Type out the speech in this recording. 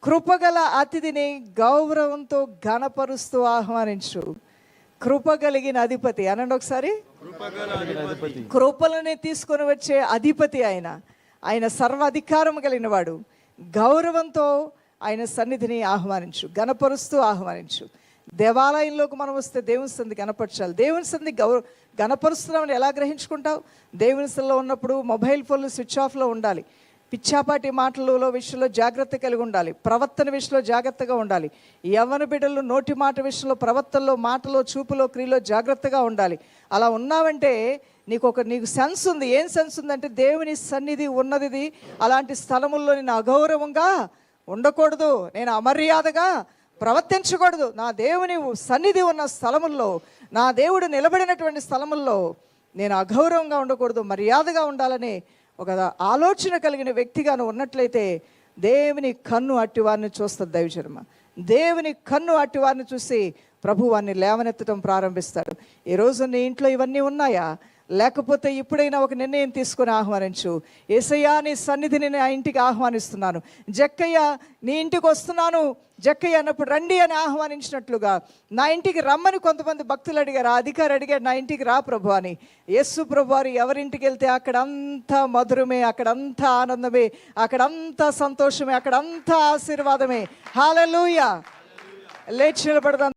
కృపగల అతిథిని గౌరవంతో ఘనపరుస్తూ ఆహ్వానించు. కృపగలిగిన అధిపతి అనండి ఒకసారి. కృపలని తీసుకొని వచ్చే అధిపతి ఆయన సర్వాధికారం కలిగిన వాడు. గౌరవంతో ఆయన సన్నిధిని ఆహ్వానించు, ఘనపరుస్తూ ఆహ్వానించు. దేవాలయంలోకి మనం వస్తే దేవుని సన్నిధి గణపరచాలి. దేవుని సన్నిధి గణపరుస్తున్నామని ఎలా గ్రహించుకుంటావు? దేవుని సన్నిధిలో ఉన్నప్పుడు మొబైల్ ఫోన్లు స్విచ్ ఆఫ్లో ఉండాలి. పిచ్చాపాటి మాటలలో విషయంలో జాగ్రత్త కలిగి ఉండాలి. ప్రవర్తన విషయంలో జాగ్రత్తగా ఉండాలి. యవ్వన బిడ్డలు నోటి మాట విషయంలో, ప్రవర్తనలో, మాటలో, చూపులో, క్రియలో జాగ్రత్తగా ఉండాలి. అలా ఉన్నావంటే నీకు సెన్స్ ఉంది. ఏం సెన్స్ ఉందంటే దేవుని సన్నిధి ఉన్నది. అలాంటి స్థలముల్లో నేను అగౌరవంగా ఉండకూడదు, నేను అమర్యాదగా ప్రవర్తించకూడదు. నా దేవుని సన్నిధి ఉన్న స్థలముల్లో, నా దేవుడు నిలబడినటువంటి స్థలముల్లో నేను అగౌరవంగా ఉండకూడదు, మర్యాదగా ఉండాలని ఒక ఆలోచన కలిగిన వ్యక్తిగా నువ్వు ఉన్నట్లయితే దేవుని కన్ను అట్టివారిని చూస్తుంది. దైవజన్మ దేవుని కన్ను అట్టివారిని చూసి ప్రభు వారిని లేవనెత్తడం ప్రారంభిస్తాడు. ఈరోజు నీ ఇంట్లో ఇవన్నీ ఉన్నాయా? లేకపోతే ఇప్పుడైనా ఒక నిర్ణయం తీసుకొని ఆహ్వానించు. యేసయ్యా, నీ సన్నిధిని నా ఇంటికి ఆహ్వానిస్తున్నాను. జక్కయ్య, నీ ఇంటికి వస్తున్నాను జక్కయ్య అన్నప్పుడు రండి అని ఆహ్వానించినట్లుగా నా ఇంటికి రమ్మని కొంతమంది భక్తులు అడిగారు. ఆ అధికారి అడిగారు, నా ఇంటికి రా ప్రభు అని. యేసు ప్రభు వారు ఎవరింటికి వెళ్తే అక్కడంతా మధురమే, అక్కడంతా ఆనందమే, అక్కడంతా సంతోషమే, అక్కడంతా ఆశీర్వాదమే. హల్లెలూయా. లేచి నిలబడదాం.